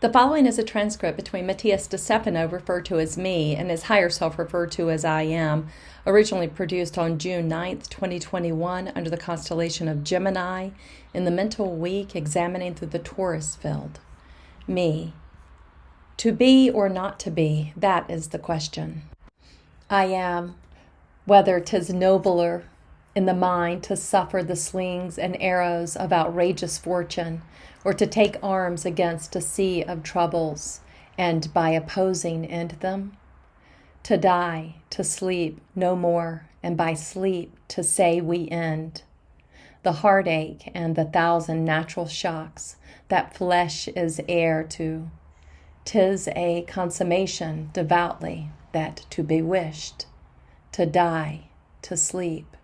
The following is a transcript between Matías De Stefano, referred to as me, and his higher self, referred to as I am, originally produced on June 9th, 2021, under the constellation of Gemini, in the mental week examining through the Taurus field. Me. To be or not to be, that is the question. I am, whether 'tis nobler in the mind to suffer the slings and arrows of outrageous fortune, or to take arms against a sea of troubles, and by opposing end them, to die, to sleep no more, and by sleep to say we end. The heartache and the thousand natural shocks that flesh is heir to, 'tis a consummation devoutly that to be wished, to die, to sleep,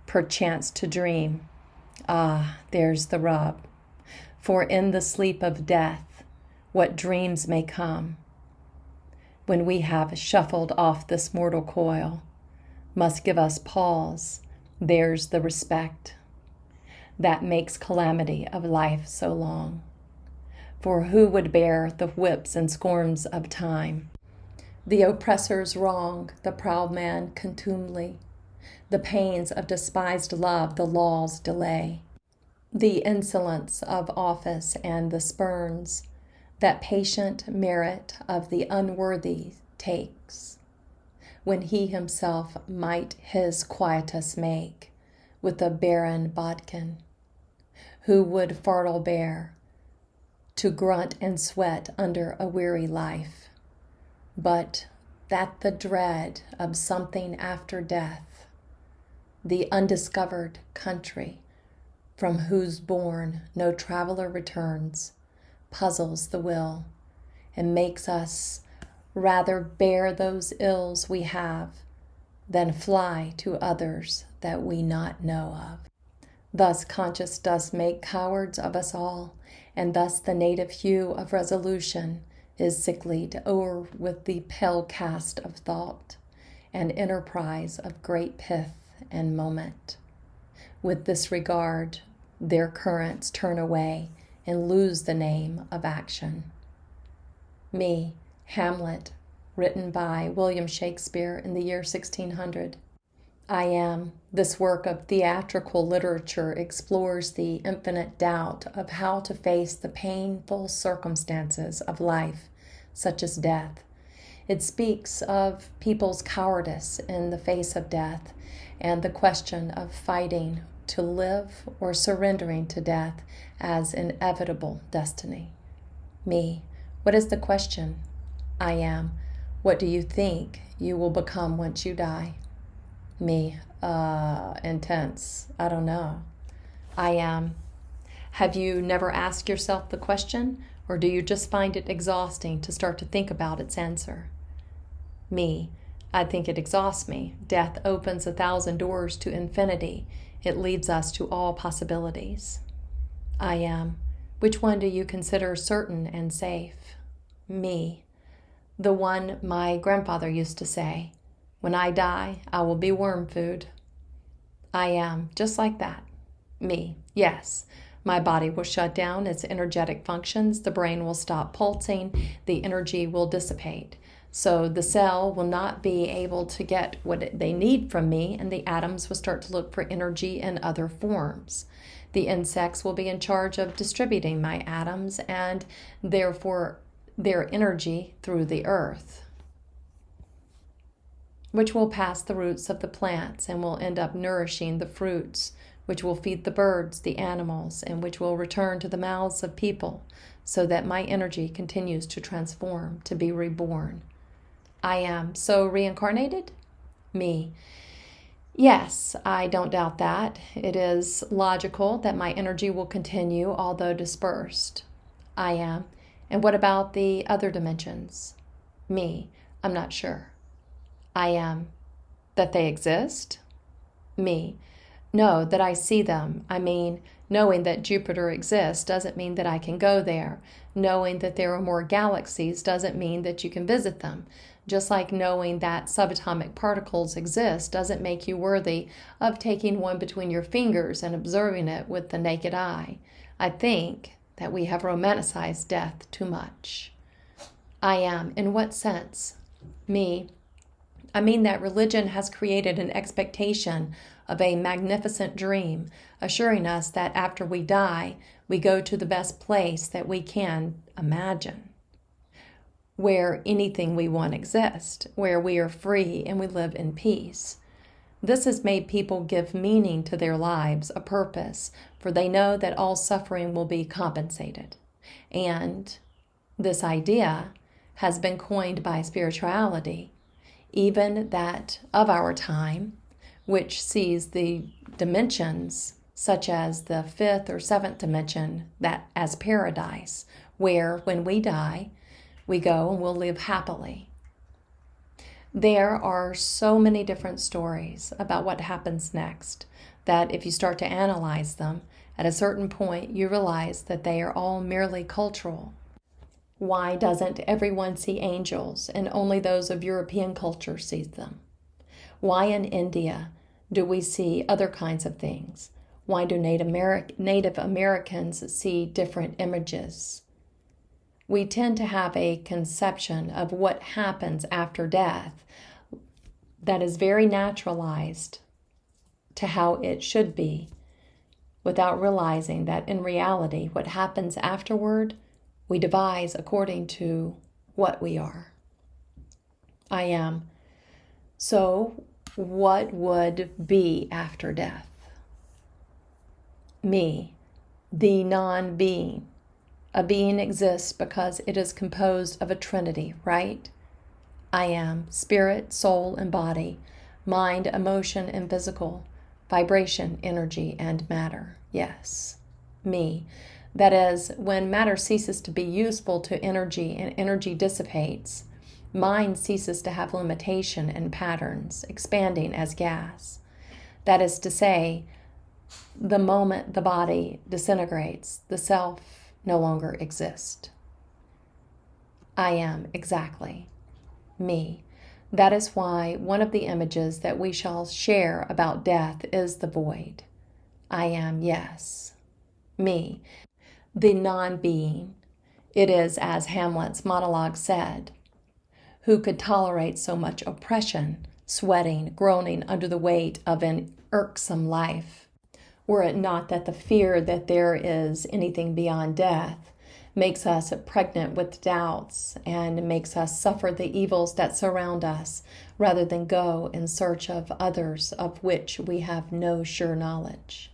perchance to dream. Ah, there's the rub. For in the sleep of death, what dreams may come, when we have shuffled off this mortal coil, must give us pause. There's the respect that makes calamity of life so long. For who would bear the whips and scorns of time, the oppressor's wrong, the proud man contumely, the pains of despised love, the law's delay, the insolence of office and the spurns that patient merit of the unworthy takes, when he himself might his quietus make with a barren bodkin, who would fardel bear to grunt and sweat under a weary life, but that the dread of something after death, the undiscovered country from whose bourne no traveler returns, puzzles the will and makes us rather bear those ills we have than fly to others that we not know of. Thus conscience does make cowards of us all, and thus the native hue of resolution is sicklied o'er with the pale cast of thought and enterprise of great pith and moment. With this regard, their currents turn away and lose the name of action. Me, Hamlet, written by William Shakespeare in the year 1600. I am. This work of theatrical literature explores the infinite doubt of how to face the painful circumstances of life, such as death. It speaks of people's cowardice in the face of death, and the question of fighting to live or surrendering to death as inevitable destiny. Me. What is the question? I am. What do you think you will become once you die? Me. Intense. I don't know. I am. Have you never asked yourself the question, or do you just find it exhausting to start to think about its answer? Me. I think it exhausts me. Death opens 1,000 doors to infinity. It leads us to all possibilities. I am. Which one do you consider certain and safe? Me. The one my grandfather used to say, when I die, I will be worm food. I am. Just like that. Me. Yes. My body will shut down its energetic functions. The brain will stop pulsing. The energy will dissipate. So the cell will not be able to get what they need from me, and the atoms will start to look for energy in other forms. The insects will be in charge of distributing my atoms and therefore their energy through the earth, which will pass the roots of the plants and will end up nourishing the fruits, which will feed the birds, the animals, and which will return to the mouths of people, so that my energy continues to transform, to be reborn. I am. So reincarnated? Me. Yes, I don't doubt that. It is logical that my energy will continue, although dispersed. I am. And what about the other dimensions? Me. I'm not sure. I am. That they exist? Me. No, that I see them. I mean, knowing that Jupiter exists doesn't mean that I can go there. Knowing that there are more galaxies doesn't mean that you can visit them. Just like knowing that subatomic particles exist doesn't make you worthy of taking one between your fingers and observing it with the naked eye. I think that we have romanticized death too much. I am. In what sense? Me. I mean that religion has created an expectation of a magnificent dream, assuring us that after we die, we go to the best place that we can imagine, where anything we want exists, where we are free and we live in peace. This has made people give meaning to their lives, a purpose, for they know that all suffering will be compensated. And this idea has been coined by spirituality, even that of our time, which sees the dimensions, such as the fifth or seventh dimension, that as paradise, where when we die, we go and we'll live happily. There are so many different stories about what happens next that if you start to analyze them, at a certain point you realize that they are all merely cultural. Why doesn't everyone see angels and only those of European culture sees them? Why in India do we see other kinds of things? Why do Native Americans see different images? We tend to have a conception of what happens after death that is very naturalized to how it should be, without realizing that in reality, what happens afterward, we devise according to what we are. I am. So, what would be after death? Me, the non-being. A being exists because it is composed of a trinity, right? I am spirit, soul, and body, mind, emotion, and physical, vibration, energy, and matter. Yes, me. That is, when matter ceases to be useful to energy and energy dissipates, mind ceases to have limitation and patterns, expanding as gas. That is to say, the moment the body disintegrates, the self no longer exists. I am exactly me. That is why one of the images that we shall share about death is the void. I am, yes, me, the non-being. It is, as Hamlet's monologue said, who could tolerate so much oppression, sweating, groaning under the weight of an irksome life, were it not that the fear that there is anything beyond death makes us pregnant with doubts and makes us suffer the evils that surround us rather than go in search of others of which we have no sure knowledge.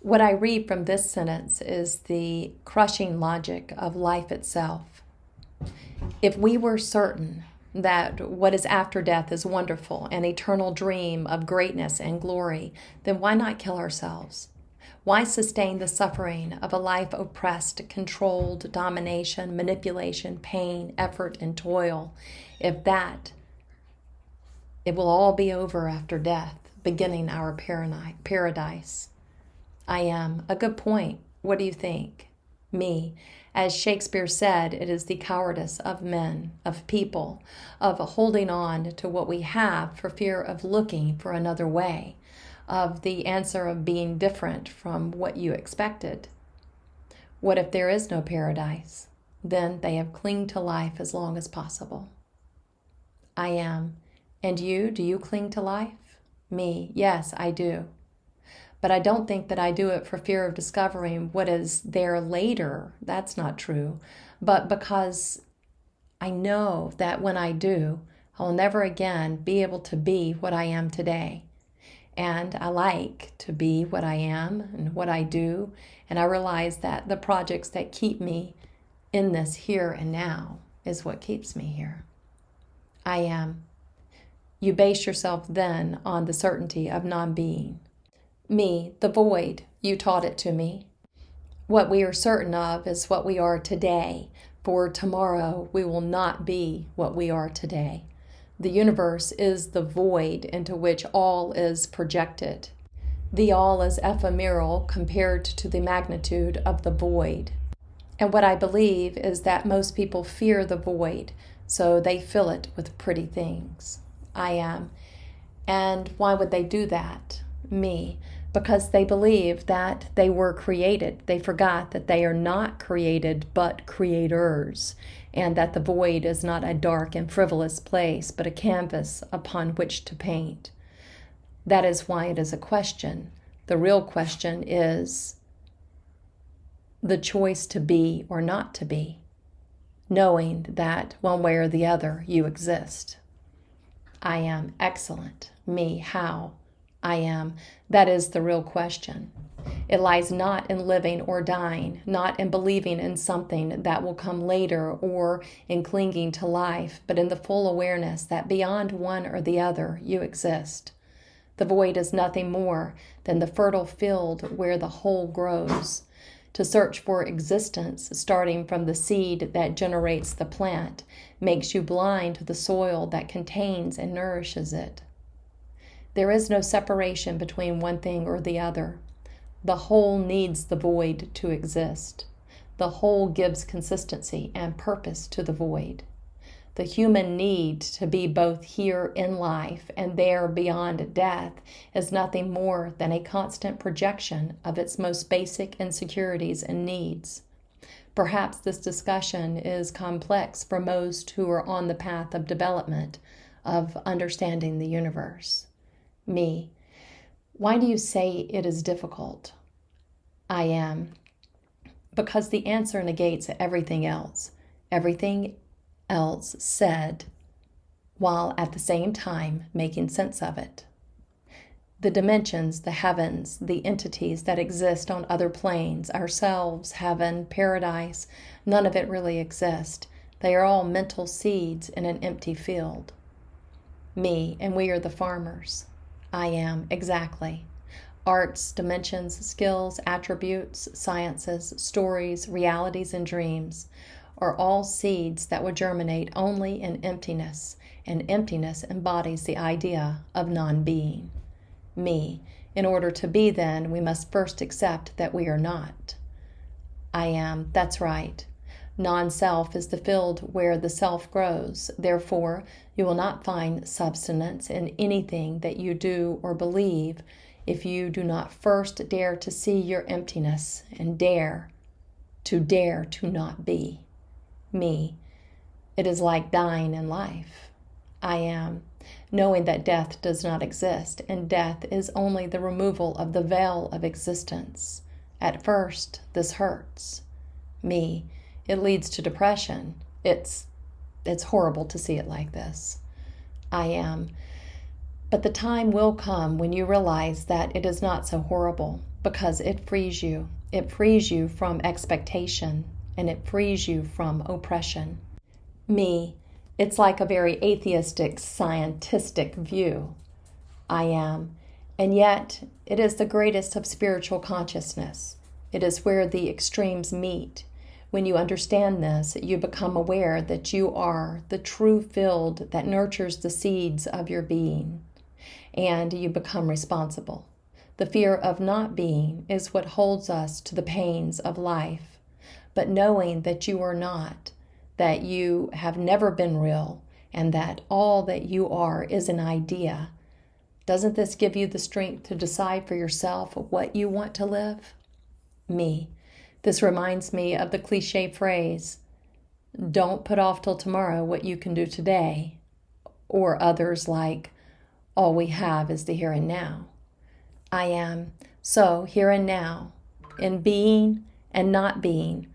What I read from this sentence is the crushing logic of life itself. If we were certain that what is after death is wonderful, an eternal dream of greatness and glory, then why not kill ourselves? Why sustain the suffering of a life oppressed, controlled, domination, manipulation, pain, effort, and toil, if it will all be over after death, beginning our paradise? I am. A good point. What do you think? Me. As Shakespeare said, it is the cowardice of men, of people, of holding on to what we have for fear of looking for another way, of the answer of being different from what you expected. What if there is no paradise? Then they have clung to life as long as possible. I am. And you, do you cling to life? Me, yes, I do. But I don't think that I do it for fear of discovering what is there later. That's not true. But because I know that when I do, I'll never again be able to be what I am today. And I like to be what I am and what I do. And I realize that the projects that keep me in this here and now is what keeps me here. I am. You base yourself then on the certainty of non-being. Me, the void, you taught it to me. What we are certain of is what we are today, for tomorrow we will not be what we are today. The universe is the void into which all is projected. The all is ephemeral compared to the magnitude of the void. And what I believe is that most people fear the void, so they fill it with pretty things. I am. And why would they do that? Me. because they believe that they were created. They forgot that they are not created, but creators, and that the void is not a dark and frivolous place, but a canvas upon which to paint. That is why it is a question. The real question is the choice to be or not to be, knowing that one way or the other you exist. I am excellent. Me, how? I am. That is the real question. It lies not in living or dying, not in believing in something that will come later or in clinging to life, but in the full awareness that beyond one or the other you exist. The void is nothing more than the fertile field where the whole grows. To search for existence, starting from the seed that generates the plant, makes you blind to the soil that contains and nourishes it. There is no separation between one thing or the other. The whole needs the void to exist. The whole gives consistency and purpose to the void. The human need to be both here in life and there beyond death is nothing more than a constant projection of its most basic insecurities and needs. Perhaps this discussion is complex for most who are on the path of development, of understanding the universe. Me. Why do you say it is difficult? I am. Because the answer negates everything else. Everything else said, while at the same time making sense of it. The dimensions, the heavens, the entities that exist on other planes, ourselves, heaven, paradise, none of it really exists. They are all mental seeds in an empty field. Me, and we are the farmers. I am, exactly. Arts, dimensions, skills, attributes, sciences, stories, realities, and dreams are all seeds that would germinate only in emptiness, and emptiness embodies the idea of non-being. Me. In order to be, then, we must first accept that we are not. I am. That's right. Non-self is the field where the self grows. Therefore, you will not find substance in anything that you do or believe if you do not first dare to see your emptiness and dare to not be. Me. It is like dying in life. I am. Knowing that death does not exist, and death is only the removal of the veil of existence. At first, this hurts. Me. It leads to depression. It's horrible to see it like this. I am. But the time will come when you realize that it is not so horrible, because it frees you. It frees you from expectation, and it frees you from oppression. Me. It's like a very atheistic, scientistic view. I am. And yet, it is the greatest of spiritual consciousness. It is where the extremes meet. When you understand this, you become aware that you are the true field that nurtures the seeds of your being, and you become responsible. The fear of not being is what holds us to the pains of life. But knowing that you are not, that you have never been real, and that all that you are is an idea, doesn't this give you the strength to decide for yourself what you want to live? Me. This reminds me of the cliche phrase, don't put off till tomorrow what you can do today, or others like, all we have is the here and now. I am. So, here and now, in being and not being,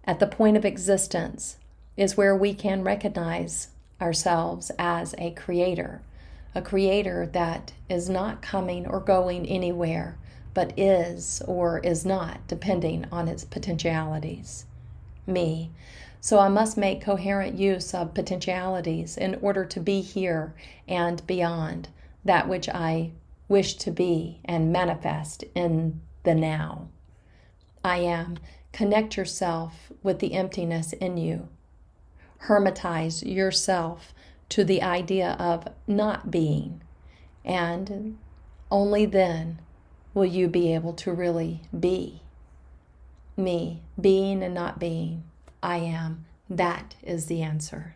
at the point of existence, is where we can recognize ourselves as a creator that is not coming or going anywhere, but is or is not, depending on its potentialities. Me. So I must make coherent use of potentialities in order to be here and beyond, that which I wish to be and manifest in the now. I am. Connect yourself with the emptiness in you. Hermetize yourself to the idea of not being, and only then will you be able to really be. Me, being and not being, I am. That is the answer.